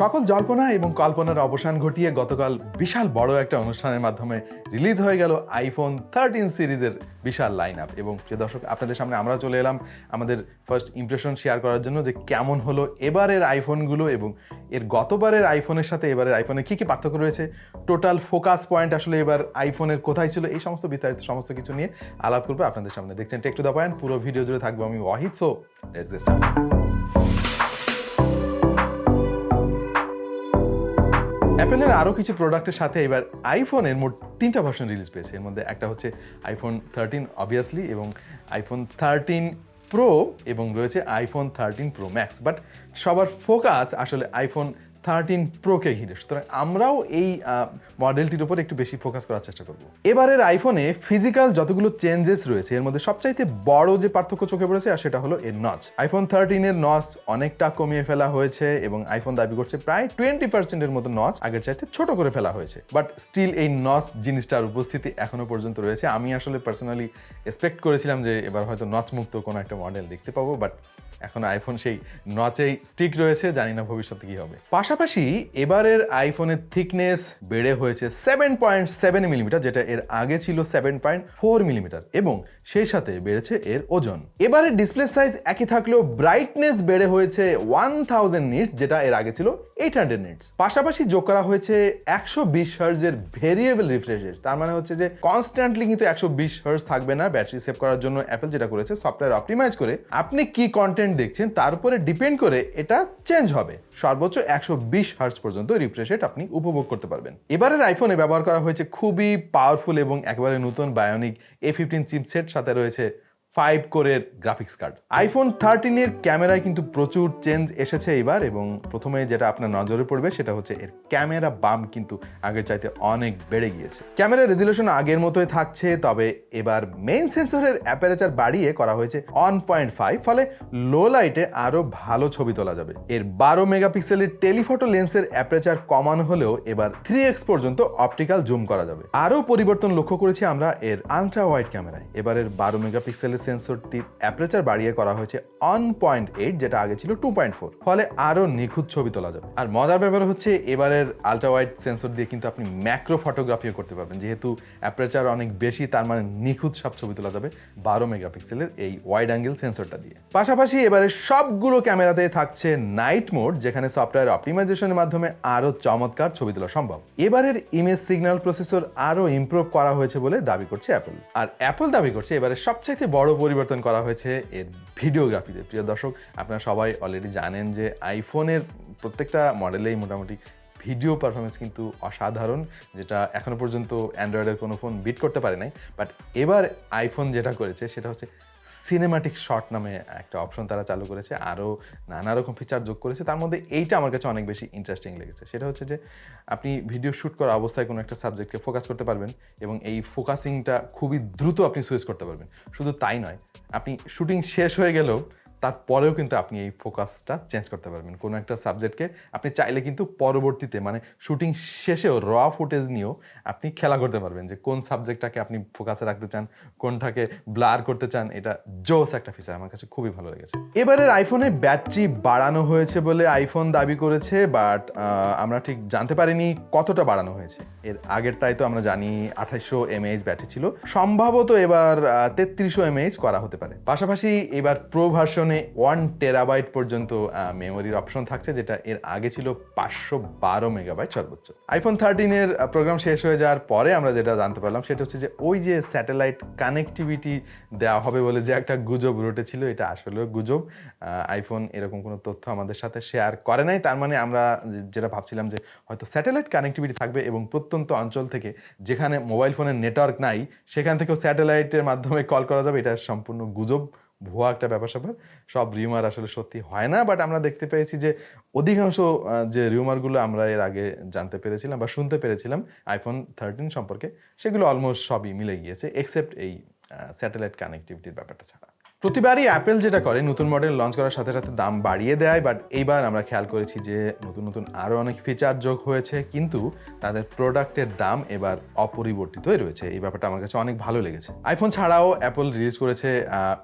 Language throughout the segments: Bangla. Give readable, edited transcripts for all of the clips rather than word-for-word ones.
সকল জল্পনা এবং কল্পনার অবসান ঘটিয়ে গতকাল বিশাল বড় একটা অনুষ্ঠানের মাধ্যমে রিলিজ হয়ে গেল আইফোন 13 সিরিজের বিশাল লাইন আপ। এবং প্রিয় দর্শক, আপনাদের সামনে আমরা চলে এলাম আমাদের ফার্স্ট ইমপ্রেশন শেয়ার করার জন্য যে কেমন হলো এবারের আইফোনগুলো এবং এর গতবারের আইফোনের সাথে এবারের আইফোনের কী কী পার্থক্য রয়েছে, টোটাল ফোকাস পয়েন্ট আসলে এবার আইফোনের কোথায় ছিল, এই সমস্ত বিস্তারিত সমস্ত কিছু নিয়ে আলাপ করবো আপনাদের সামনে। দেখছেন টেক টু দ্য পয়েন্ট, পুরো ভিডিও জুড়ে থাকবো আমি Wahid. So let's get started. অ্যাপেলের আরও কিছু প্রোডাক্টের সাথে এবার আইফোনের মোট 3টা ভার্সন রিলিজ পেয়েছে। এর মধ্যে একটা হচ্ছে আইফোন 13 অবভিয়াসলি, এবং আইফোন 13 প্রো, এবং রয়েছে আইফোন 13 প্রো ম্যাক্স। বাট সবার ফোকাস আসলে আইফোন 13 প্রোকে ঘিরে, সুতরাং আমরাও এই মডেলটির উপর একটু বেশি ফোকাস করার চেষ্টা করব। এবারের আইফোনে ফিজিক্যাল যতগুলো চেঞ্জেস রয়েছে এর মধ্যে সবচাইতে বড় যে পার্থক্য চোখে পড়েছে আর সেটা হলো এর নচ। আইফোন 13 এর নচ অনেকটা কমিয়ে ফেলা হয়েছে এবং আইফোন দাবি করছে প্রায় 20%-এর মতো নচ আগের চাইতে ছোট করে ফেলা হয়েছে। বাট স্টিল এই নচ জিনিসটার উপস্থিতি এখনো পর্যন্ত রয়েছে। আমি আসলে পার্সোনালি এক্সপেক্ট করেছিলাম যে এবার হয়তো নচ মুক্ত কোনো একটা মডেল দেখতে পাবো, বাট এখন আইফোন সেই নচেই স্টিক রয়েছে, জানি না ভবিষ্যতে কি হবে। পাশাপাশি এবারের আইফোনের থিকনেস বেড়ে হয়েছে 7.7 মিলিমিটার, যেটা এর আগে ছিল 7.4 মিলিমিটার, এবং সেই সাথে বেড়েছে এর ওজন। এবারের ডিসপ্লে সাইজ একই থাকলেও ব্রাইটনেস বেড়ে হয়েছে 1000 নিটস, যেটা এর আগে ছিল 800 নিটস। পাশাপাশি যোগ করা হয়েছে 120 হার্টজের ভেরিয়েবল রিফ্রেশ রেট। তার মানে হচ্ছে যে কনস্ট্যান্টলি কিন্তু 120 হার্টজ থাকবে না। ব্যাটারি সেভ করার জন্য অ্যাপল যেটা করেছে, সফটওয়্যার অপটিমাইজ করে আপনি কি কন্টেন্ট দেখছেন তার উপরে ডিপেন্ড করে এটা চেঞ্জ হবে। সর্বোচ্চ 120 হার্টজ পর্যন্ত রিফ্রেশ রেট আপনি উপভোগ করতে পারবেন। এবারের আইফোনে ব্যবহার করা হয়েছে খুবই পাওয়ারফুল এবং একেবারে নতুন বায়োনিক A15 চিপসেট, সাথে রয়েছে 5 কোরের গ্রাফিক্স কার্ড। আইফোন 13 এর ক্যামেরায় কিন্তু প্রচুর চেঞ্জ এসেছে এবার, এবং প্রথমে যেটা আপনার নজরে পড়বে সেটা হচ্ছে এর ক্যামেরা বাম কিন্তু আগের চাইতে অনেক বেড়ে গিয়েছে। ক্যামেরার রেজুলেশন আগের মতোই থাকছে, তবে এবার মেইন সেন্সরের অ্যাপারেচার বাড়িয়ে করা হয়েছে 1.5, ফলে লো লাইটে আরো ভালো ছবি তোলা যাবে। এর 12 মেগাপিক্সেলের টেলিফটো লেন্সের অ্যাপারেচার কমানো হলেও এবার 3x পর্যন্ত অপটিক্যাল জুম করা যাবে। আরো পরিবর্তন লক্ষ্য করেছি আমরা এর আলট্রা ওয়াইড ক্যামেরায়। এবারের 12 মেগাপিক্সেলের সেন্সরটির অ্যাপারেচার বাড়িয়ে করা হয়েছে 1.8, যেটা আগে ছিল 2.4, ফলে আরো নিখুঁত ছবি তোলা যাবে। আর মজার ব্যাপার হচ্ছে এবারের আলট্রা ওয়াইড সেন্সর দিয়ে কিন্তু আপনি ম্যাক্রো ফটোগ্রাফিও করতে পারবেন। যেহেতু অ্যাপারেচার অনেক বেশি, তার মানে নিখুঁত সব ছবি তোলা যাবে 12 মেগাপিক্সেলের এই ওয়াইড অ্যাঙ্গেল সেন্সরটা দিয়ে। পাশাপাশি এবারে সবগুলো ক্যামেরাতে থাকছে নাইট মোড, যেখানে সফটওয়্যার অপটিমাইজেশনের মাধ্যমে আরো চমৎকার ছবি তোলা সম্ভব। এবারের ইমেজ সিগন্যাল প্রসেসর আরো ইমপ্রুভ করা হয়েছে বলে দাবি করছে অ্যাপল। আর অ্যাপল দাবি করছে এবারে সবচাইতে বড় পরিবর্তন করা হয়েছে এর ভিডিওগ্রাফিতে। প্রিয় দর্শক, আপনারা সবাই অলরেডি জানেন যে আইফোনের প্রত্যেকটা মডেলেই মোটামুটি ভিডিও পারফরমেন্স কিন্তু অসাধারণ, যেটা এখনো পর্যন্ত অ্যান্ড্রয়েডের কোনো ফোন বিট করতে পারে নাই। বাট এবার আইফোন যেটা করেছে সেটা হচ্ছে সিনেমাটিক শট নামে একটা অপশন তারা চালু করেছে, আরও নানা রকম ফিচার যোগ করেছে। তার মধ্যে এইটা আমার কাছে অনেক বেশি ইন্টারেস্টিং লেগেছে। সেটা হচ্ছে যে আপনি ভিডিও শ্যুট করা অবস্থায় কোনো একটা সাবজেক্টকে ফোকাস করতে পারবেন, এবং এই ফোকাসিংটা খুবই দ্রুত আপনি সুইচ করতে পারবেন। শুধু তাই নয়, আপনি শুটিং শেষ হয়ে গেলেও তারপরেও কিন্তু আপনি এই ফোকাসটা চেঞ্জ করতে পারবেন। কোনো একটা সাবজেক্টকে আপনি চাইলে কিন্তু পরবর্তীতে, মানে শুটিং শেষেও র ফুটেজ নিয়েও আপনি খেলা করতে পারবেন যে কোন সাবজেক্টটাকে আপনি ফোকাসে রাখতে চান, কোনটাকে ব্লার করতে চান। এটা জোস একটা ফিচার, আমার কাছে খুবই ভালো লেগেছে। এবারের আইফোনে ব্যাটারি বাড়ানো হয়েছে বলে আইফোন দাবি করেছে, বাট আমরা ঠিক জানতে পারিনি কতটা বাড়ানো হয়েছে। এর আগেরটাই তো আমরা জানি 2800 mAh ব্যাটারি ছিল, সম্ভবত এবার 3300 mAh করা হতে পারে। পাশাপাশি এবার প্রো ভার্সনে 1 টেরাবাইট পর্যন্ত মেমোরির অপশন থাকছে, যেটা এর আগে ছিল 512 মেগাবাইট সর্বোচ্চ। আইফোন 13 এর প্রোগ্রাম শেষ হয়ে যাওয়ার পরে আমরা যেটা জানতে পারলাম সেটা হচ্ছে যে ওই যে স্যাটেলাইট কানেক্টিভিটি দেওয়া হবে বলে যে একটা গুজব রটেছিল, এটা আসলেও গুজব। আইফোন এরকম কোনো তথ্য আমাদের সাথে শেয়ার করে নাই। তার মানে আমরা যেটা ভাবছিলাম যে হয়তো স্যাটেলাইট কানেক্টিভিটি থাকবে এবং প্রত্যন্ত অঞ্চল থেকে যেখানে মোবাইল ফোনের নেটওয়ার্ক নাই সেখান থেকেও স্যাটেলাইটের মাধ্যমে কল করা যাবে, এটা সম্পূর্ণ গুজব, ভুয়া একটা ব্যাপার-স্যাপার। সব রিউমার আসলে সত্যি হয় না, বাট আমরা দেখতে পেয়েছি যে অধিকাংশ যে রিউমারগুলো আমরা এর আগে জানতে পেরেছিলাম বা শুনতে পেরেছিলাম আইফোন 13 সম্পর্কে, সেগুলো অলমোস্ট সবই মিলে গিয়েছে, এক্সেপ্ট এই স্যাটেলাইট কানেক্টিভিটির ব্যাপারটা ছাড়া। প্রতিবারই অ্যাপেল যেটা করে নতুন মডেল লঞ্চ করার সাথে সাথে দাম বাড়িয়ে দেয়, বাট এইবার আমরা খেয়াল করেছি যে নতুন নতুন আরও অনেক ফিচার যোগ হয়েছে, কিন্তু তাদের প্রোডাক্টের দাম এবার অপরিবর্তিতই রয়েছে। এই ব্যাপারটা আমার কাছে অনেক ভালো লেগেছে। আইফোন ছাড়াও অ্যাপল রিলিজ করেছে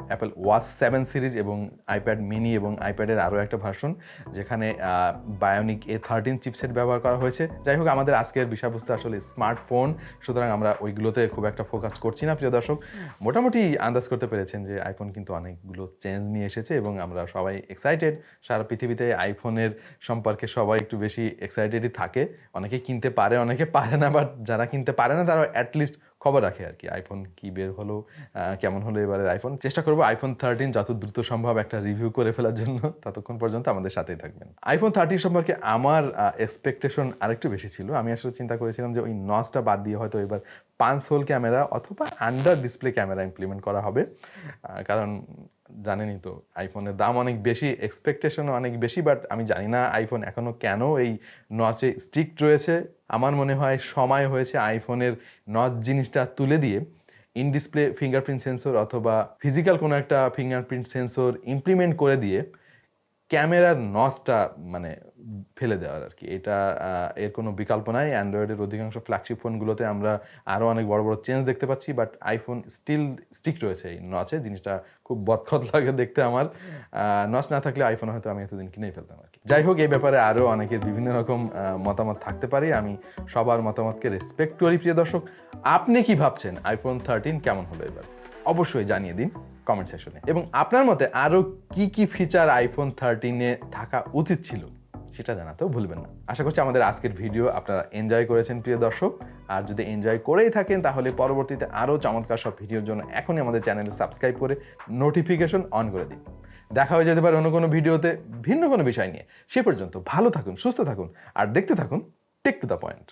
অ্যাপল ওয়াচ 7 সিরিজ এবং আইপ্যাড মিনি এবং আইপ্যাডের আরও একটা ভার্সন, যেখানে বায়োনিক A13 চিপসেট ব্যবহার করা হয়েছে। যাই হোক, আমাদের আজকের বিষয়বস্তু আসলে স্মার্টফোন, সুতরাং আমরা ওইগুলোতে খুব একটা ফোকাস করছি না। প্রিয় দর্শক, মোটামুটি আন্দাজ করতে পেরেছেন যে আইফোন কিন্তু অনেকগুলো চেঞ্জ নিয়ে এসেছে এবং আমরা সবাই এক্সাইটেড। সারা পৃথিবীতে আইফোনের সম্পর্কে সবাই একটু বেশি এক্সাইটেডই থাকে। অনেকে কিনতে পারে, অনেকে পারে না, বাট যারা কিনতে পারে না তারা অ্যাটলিস্ট খবর রাখে আর কি, আইফোন কি বের হলো, কেমন হলো এবারের আইফোন। চেষ্টা করবো আইফোন 13 যত দ্রুত সম্ভব একটা রিভিউ করে ফেলার জন্য। ততক্ষণ পর্যন্ত আমাদের সাথেই থাকবেন। আইফোন 13 সম্পর্কে আমার এক্সপেকটেশন আরেকটু বেশি ছিল। আমি আসলে চিন্তা করেছিলাম যে ওই নচটা বাদ দিয়ে হয়তো এবার 5 হোল ক্যামেরা অথবা আন্ডার ডিসপ্লে ক্যামেরা ইমপ্লিমেন্ট করা হবে, কারণ জানেনই তো আইফোনের দাম অনেক বেশি, এক্সপেকটেশনও অনেক বেশি। বাট আমি জানি না আইফোন এখনও কেন এই নচে স্ট্রিক্ট রয়েছে। আমার মনে হয় সময় হয়েছে আইফোনের নচ জিনিসটা তুলে দিয়ে ইন ডিসপ্লে ফিঙ্গারপ্রিন্ট সেন্সর অথবা ফিজিক্যাল কোনো একটা ফিঙ্গারপ্রিন্ট সেন্সর ইমপ্লিমেন্ট করে দিয়ে ক্যামেরার নচটা মানে ফেলে দেওয়ার আর কি। এটা এর কোনো বিকল্প নাই। অ্যান্ড্রয়েডের অধিকাংশ ফ্ল্যাগশিপ ফোনগুলোতে আমরা আরও অনেক বড় বড় চেঞ্জ দেখতে পাচ্ছি, বাট আইফোন স্টিল স্টিক রয়েছে এই নচে। জিনিসটা খুব বদখত লাগে দেখতে আমার। নচ না থাকলে আইফোন হয়তো আমি এতদিন কিনেই ফেলতাম আর কি। যাই হোক, এই ব্যাপারে আরও অনেকের বিভিন্ন রকম মতামত থাকতে পারে। আমি সবার মতামতকে রেসপেক্ট করি। প্রিয় দর্শক, আপনি কি ভাবছেন আইফোন 13 কেমন হলো এবার? অবশ্যই জানিয়ে দিন কমেন্ট সেকশনে। এবং আপনার মতে আরও কি কি ফিচার আইফোন 13-এ থাকা উচিত ছিল সেটা জানাতেও ভুলবেন না। আশা করছি আমাদের আজকের ভিডিও আপনারা এনজয় করেছেন প্রিয় দর্শক। আর যদি এনজয় করেই থাকেন তাহলে পরবর্তীতে আরও চমৎকার সব ভিডিওর জন্য এখনই আমাদের চ্যানেলে সাবস্ক্রাইব করে নোটিফিকেশন অন করে দিন। দেখা হয়ে যেতে পারে অন্য কোনো ভিডিওতে ভিন্ন কোনো বিষয় নিয়ে। সে পর্যন্ত ভালো থাকুন, সুস্থ থাকুন আর দেখতে থাকুন টেক টু দ্য পয়েন্ট।